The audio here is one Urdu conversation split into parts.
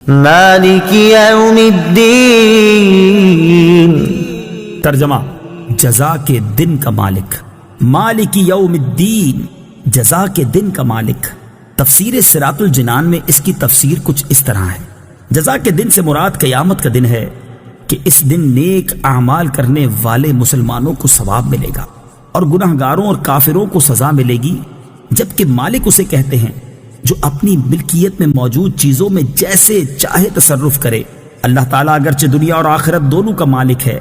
مالک یوم الدین۔ ترجمہ: جزا کے دن کا مالک، مالک یوم الدین، جزا کے دن کا مالک۔ تفسیر صراط الجنان میں اس کی تفسیر کچھ اس طرح ہے: جزا کے دن سے مراد قیامت کا دن ہے کہ اس دن نیک اعمال کرنے والے مسلمانوں کو ثواب ملے گا اور گنہگاروں اور کافروں کو سزا ملے گی، جبکہ مالک اسے کہتے ہیں جو اپنی ملکیت میں موجود چیزوں میں جیسے چاہے تصرف کرے۔ اللہ تعالیٰ اگرچہ دنیا اور آخرت دونوں کا مالک ہے،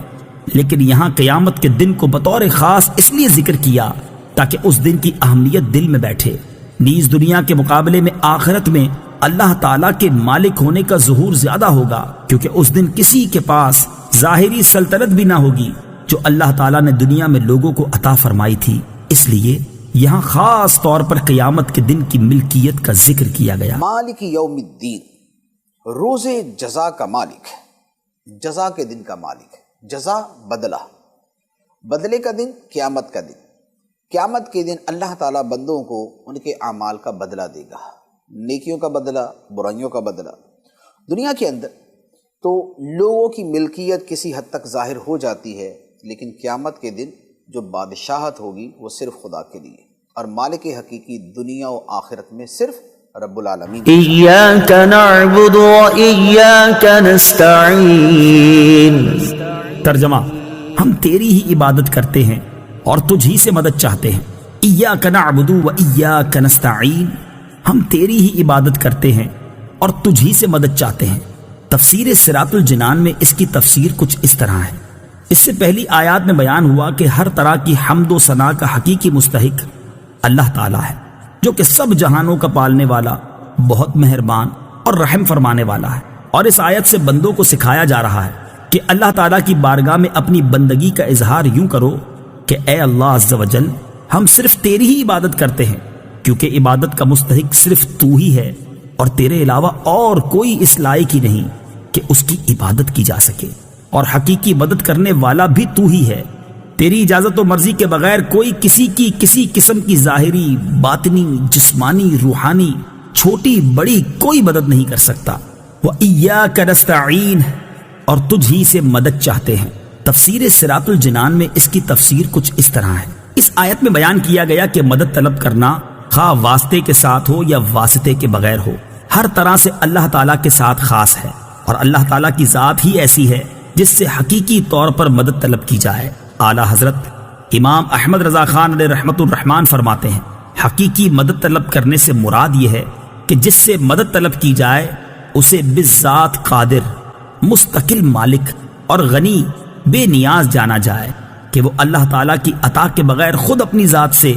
لیکن یہاں قیامت کے دن کو بطور خاص اس لیے ذکر کیا تاکہ اس دن کی اہمیت دل میں بیٹھے۔ نیز دنیا کے مقابلے میں آخرت میں اللہ تعالیٰ کے مالک ہونے کا ظہور زیادہ ہوگا، کیونکہ اس دن کسی کے پاس ظاہری سلطنت بھی نہ ہوگی جو اللہ تعالیٰ نے دنیا میں لوگوں کو عطا فرمائی تھی۔ اس لیے یہاں خاص طور پر قیامت کے دن کی ملکیت کا ذکر کیا گیا۔ مالک یوم الدین، روز جزا کا مالک، جزا کے دن کا مالک۔ جزا بدلہ، بدلے کا دن قیامت کا دن۔ قیامت کے دن اللہ تعالیٰ بندوں کو ان کے اعمال کا بدلہ دے گا، نیکیوں کا بدلہ، برائیوں کا بدلہ۔ دنیا کے اندر تو لوگوں کی ملکیت کسی حد تک ظاہر ہو جاتی ہے، لیکن قیامت کے دن جو بادشاہت ہوگی وہ صرف خدا کے لیے، اور مالک حقیقی دنیا و آخرت میں صرف رب العالمین۔ ایاک نعبد و ایاک نستعین۔ ترجمہ: ہم تیری ہی عبادت کرتے ہیں اور تجھ ہی سے مدد چاہتے ہیں۔ ایاک نعبد و ایاک نستعین، ہم تیری ہی عبادت کرتے ہیں اور تجھ ہی سے مدد چاہتے ہیں۔ تفسیر صراط الجنان میں اس کی تفسیر کچھ اس طرح ہے: اس سے پہلی آیات میں بیان ہوا کہ ہر طرح کی حمد و ثنا کا حقیقی مستحق اللہ تعالیٰ ہے، جو کہ سب جہانوں کا پالنے والا، بہت مہربان اور رحم فرمانے والا ہے۔ اور اس آیت سے بندوں کو سکھایا جا رہا ہے کہ اللہ تعالیٰ کی بارگاہ میں اپنی بندگی کا اظہار یوں کرو کہ اے اللہ عز و جل، ہم صرف تیری ہی عبادت کرتے ہیں، کیونکہ عبادت کا مستحق صرف تو ہی ہے اور تیرے علاوہ اور کوئی اس لائق ہی نہیں کہ اس کی عبادت کی جا سکے، اور حقیقی مدد کرنے والا بھی تو ہی ہے۔ تیری اجازت و مرضی کے بغیر کوئی کسی کی کسی قسم کی ظاہری، باطنی، جسمانی، روحانی، چھوٹی بڑی کوئی مدد نہیں کر سکتا۔ وَإِيَّاكَ نَسْتَعِينُ، اور تجھ ہی سے مدد چاہتے ہیں۔ تفسیر صراط الجنان میں اس کی تفسیر کچھ اس طرح ہے: اس آیت میں بیان کیا گیا کہ مدد طلب کرنا خواہ واسطے کے ساتھ ہو یا واسطے کے بغیر ہو، ہر طرح سے اللہ تعالیٰ کے ساتھ خاص ہے، اور اللہ تعالیٰ کی ذات ہی ایسی ہے جس سے حقیقی طور پر مدد طلب کی جائے۔ اعلیٰ حضرت امام احمد رضا خان علیہ رحمت الرحمن فرماتے ہیں، حقیقی مدد طلب کرنے سے مراد یہ ہے کہ جس سے مدد طلب کی جائے اسے بالذات قادر، مستقل مالک اور غنی، بے نیاز جانا جائے کہ وہ اللہ تعالیٰ کی عطا کے بغیر خود اپنی ذات سے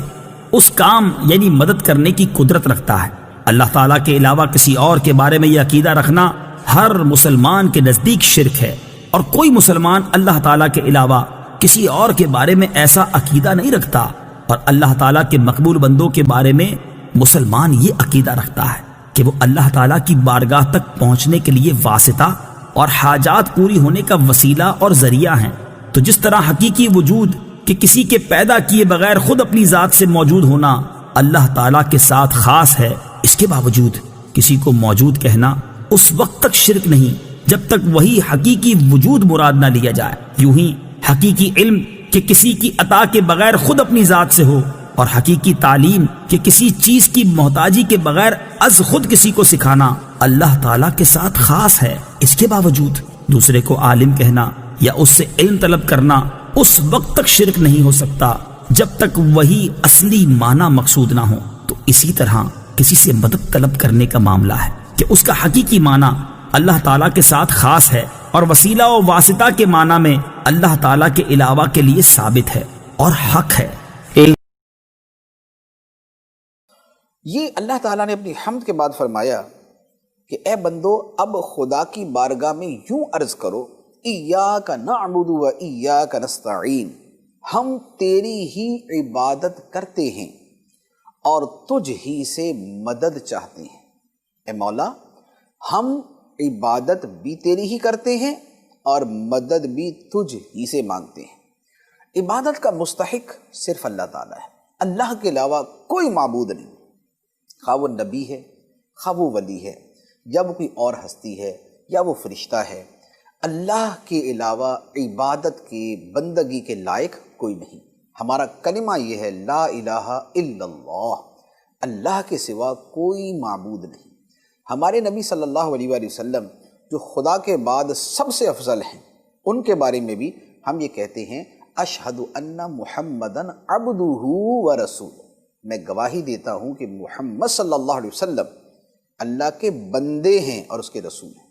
اس کام یعنی مدد کرنے کی قدرت رکھتا ہے۔ اللہ تعالیٰ کے علاوہ کسی اور کے بارے میں یہ عقیدہ رکھنا ہر مسلمان کے نزدیک شرک ہے، اور کوئی مسلمان اللہ تعالیٰ کے علاوہ کسی اور کے بارے میں ایسا عقیدہ نہیں رکھتا، اور اللہ تعالیٰ کے مقبول بندوں کے بارے میں مسلمان یہ عقیدہ رکھتا ہے کہ وہ اللہ تعالیٰ کی بارگاہ تک پہنچنے کے لیے واسطہ اور حاجات پوری ہونے کا وسیلہ اور ذریعہ ہیں۔ تو جس طرح حقیقی وجود کہ کسی کے پیدا کیے بغیر خود اپنی ذات سے موجود ہونا اللہ تعالیٰ کے ساتھ خاص ہے، اس کے باوجود کسی کو موجود کہنا اس وقت تک شرک نہیں جب تک وہی حقیقی وجود مراد نہ لیا جائے۔ یوں ہی حقیقی علم کہ کسی کی عطا کے بغیر خود اپنی ذات سے ہو، اور حقیقی تعلیم کہ کسی چیز کی محتاجی کے بغیر از خود کسی کو سکھانا اللہ تعالیٰ کے ساتھ خاص ہے، اس کے باوجود دوسرے کو عالم کہنا یا اس سے علم طلب کرنا اس وقت تک شرک نہیں ہو سکتا جب تک وہی اصلی معنی مقصود نہ ہو۔ تو اسی طرح کسی سے مدد طلب کرنے کا معاملہ ہے کہ اس کا حقیقی معنی اللہ تعالیٰ کے ساتھ خاص ہے، اور وسیلہ و واسطہ کے معنی میں اللہ تعالیٰ کے علاوہ کے لیے ثابت ہے اور حق ہے۔ یہ اللہ تعالیٰ نے اپنی حمد کے بعد فرمایا کہ اے بندو، اب خدا کی بارگاہ میں یوں عرض کرو، ایاک نعبد و ایاک نستعین، ہم تیری ہی عبادت کرتے ہیں اور تجھ ہی سے مدد چاہتے ہیں۔ اے مولا، ہم عبادت بھی تیری ہی کرتے ہیں اور مدد بھی تجھ ہی سے مانگتے ہیں۔ عبادت کا مستحق صرف اللہ تعالیٰ ہے، اللہ کے علاوہ کوئی معبود نہیں، خواہ وہ نبی ہے، خواہ وہ ولی ہے، یا وہ کوئی اور ہستی ہے یا وہ فرشتہ ہے، اللہ کے علاوہ عبادت کے، بندگی کے لائق کوئی نہیں۔ ہمارا کلمہ یہ ہے لا الہ الا اللہ، اللہ کے سوا کوئی معبود نہیں۔ ہمارے نبی صلی اللہ علیہ وآلہ وسلم جو خدا کے بعد سب سے افضل ہیں، ان کے بارے میں بھی ہم یہ کہتے ہیں اشہد ان محمدن عبدہ و رسول، میں گواہی دیتا ہوں کہ محمد صلی اللہ علیہ وسلم اللہ کے بندے ہیں اور اس کے رسول ہیں۔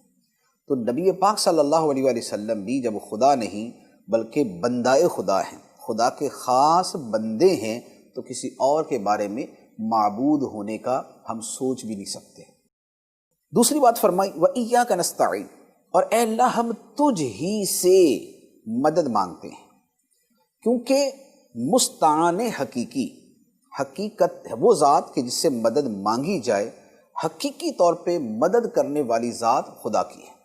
تو نبی پاک صلی اللہ علیہ وآلہ وسلم بھی جب خدا نہیں بلکہ بندہ خدا ہیں، خدا کے خاص بندے ہیں، تو کسی اور کے بارے میں معبود ہونے کا ہم سوچ بھی نہیں سکتے۔ دوسری بات فرمائی وَإِيَّاكَ نَسْتَعِينُ، اور اے اللہ ہم تجھ ہی سے مدد مانگتے ہیں، کیونکہ مستعان حقیقی، حقیقت وہ ذات کہ جس سے مدد مانگی جائے، حقیقی طور پہ مدد کرنے والی ذات خدا کی ہے۔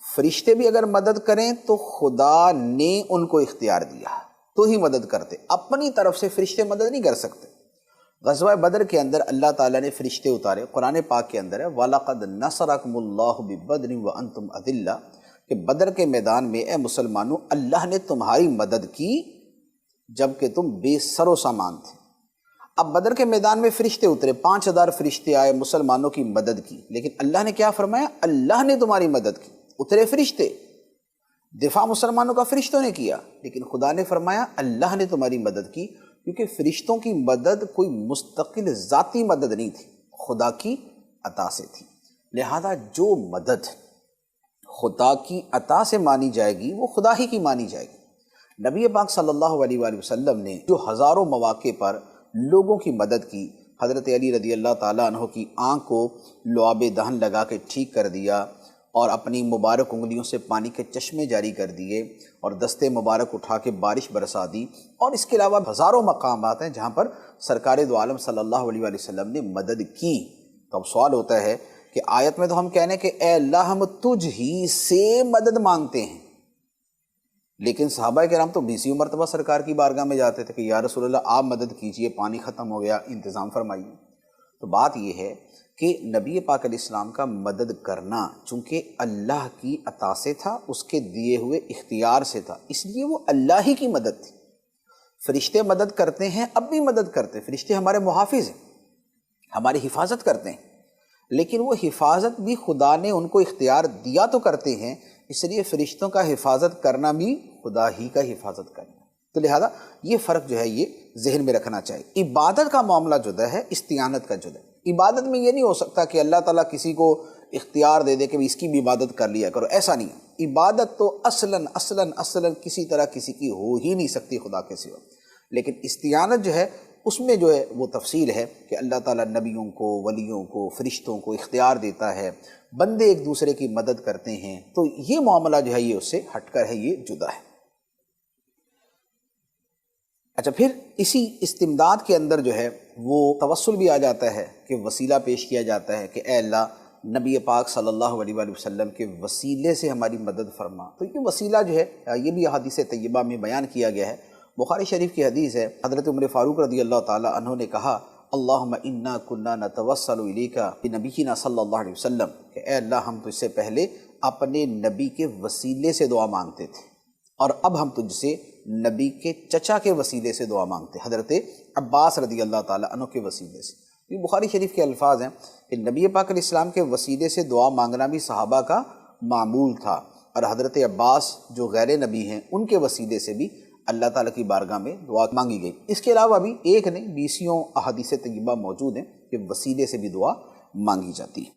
فرشتے بھی اگر مدد کریں تو خدا نے ان کو اختیار دیا تو ہی مدد کرتے، اپنی طرف سے فرشتے مدد نہیں کر سکتے۔ غزوہ بدر کے اندر اللہ تعالیٰ نے فرشتے اتارے، قرآن پاک کے اندر ہے وَلَقَدْ نَصَرَكُمُ اللَّهُ بِبَدْرٍ وَأَنْتُمْ أَذِلَّةٌ، کہ بدر کے میدان میں اے مسلمانوں اللہ نے تمہاری مدد کی جبکہ تم بے سر و سامان تھے۔ اب بدر کے میدان میں فرشتے اترے، 5000 فرشتے آئے، مسلمانوں کی مدد کی، لیکن اللہ نے کیا فرمایا؟ اللہ نے تمہاری مدد کی۔ اترے فرشتے، دفاع مسلمانوں کا فرشتوں نے کیا، لیکن خدا نے فرمایا اللہ نے تمہاری مدد کی، کیونکہ فرشتوں کی مدد کوئی مستقل ذاتی مدد نہیں تھی، خدا کی عطا سے تھی۔ لہذا جو مدد خدا کی عطا سے مانی جائے گی وہ خدا ہی کی مانی جائے گی۔ نبی پاک صلی اللہ علیہ وآلہ وسلم نے جو ہزاروں مواقع پر لوگوں کی مدد کی، حضرت علی رضی اللہ تعالیٰ عنہ کی آنکھ کو لعاب دہن لگا کے ٹھیک کر دیا، اور اپنی مبارک انگلیوں سے پانی کے چشمے جاری کر دیے، اور دستے مبارک اٹھا کے بارش برسا دی، اور اس کے علاوہ ہزاروں مقامات ہیں جہاں پر سرکار دو عالم صلی اللہ علیہ وآلہ وسلم نے مدد کی۔ تو اب سوال ہوتا ہے کہ آیت میں تو ہم کہنے کہ اے اللہ ہم تجھ ہی سے مدد مانگتے ہیں، لیکن صحابہ کرام تو 20 مرتبہ سرکار کی بارگاہ میں جاتے تھے کہ یا رسول اللہ آپ مدد کیجئے، پانی ختم ہو گیا، انتظام فرمائیے۔ تو بات یہ ہے کہ نبی پاک علیہ السلام کا مدد کرنا چونکہ اللہ کی عطا سے تھا، اس کے دیے ہوئے اختیار سے تھا، اس لیے وہ اللہ ہی کی مدد تھی۔ فرشتے مدد کرتے ہیں، اب بھی مدد کرتے ہیں، فرشتے ہمارے محافظ ہیں، ہماری حفاظت کرتے ہیں، لیکن وہ حفاظت بھی خدا نے ان کو اختیار دیا تو کرتے ہیں، اس لیے فرشتوں کا حفاظت کرنا بھی خدا ہی کا حفاظت کرنا۔ تو لہذا یہ فرق جو ہے یہ ذہن میں رکھنا چاہیے۔ عبادت کا معاملہ جدا ہے، استعانت کا جدا ہے۔ عبادت میں یہ نہیں ہو سکتا کہ اللہ تعالیٰ کسی کو اختیار دے دے کہ اس کی بھی عبادت کر لیا کرو، ایسا نہیں ہے۔ عبادت تو اصلاً کسی طرح کسی کی ہو ہی نہیں سکتی خدا کے سوا، لیکن استعانت جو ہے اس میں جو ہے وہ تفصیل ہے کہ اللہ تعالیٰ نبیوں کو، ولیوں کو، فرشتوں کو اختیار دیتا ہے، بندے ایک دوسرے کی مدد کرتے ہیں، تو یہ معاملہ جو ہے یہ اس سے ہٹ کر ہے، یہ جدا ہے۔ اچھا، پھر اسی استمداد کے اندر جو ہے وہ توسل بھی آ جاتا ہے کہ وسیلہ پیش کیا جاتا ہے کہ اے اللہ نبی پاک صلی اللہ علیہ وآلہ وسلم کے وسیلے سے ہماری مدد فرما۔ تو یہ وسیلہ جو ہے یہ بھی احادیث طیبہ میں بیان کیا گیا ہے۔ بخاری شریف کی حدیث ہے، حضرت عمر فاروق رضی اللہ تعالیٰ عنہ نے کہا اللہم انا کنا نتوسل الیک بنبینا صلی اللہ علیہ وسلم، کہ اے اللہ ہم تجھ سے پہلے اپنے نبی کے وسیلے سے دعا مانگتے تھے، اور اب ہم تجھ سے نبی کے چچا کے وسیلے سے دعا مانگتے، حضرت عباس رضی اللہ تعالیٰ عنہ کے وسیلے سے۔ یہ بخاری شریف کے الفاظ ہیں کہ نبی پاک علیہ السلام کے وسیلے سے دعا مانگنا بھی صحابہ کا معمول تھا، اور حضرت عباس جو غیر نبی ہیں ان کے وسیلے سے بھی اللہ تعالیٰ کی بارگاہ میں دعا مانگی گئی۔ اس کے علاوہ بھی ایک نہیں 20 احادیث طیبہ موجود ہیں کہ وسیلے سے بھی دعا مانگی جاتی ہے۔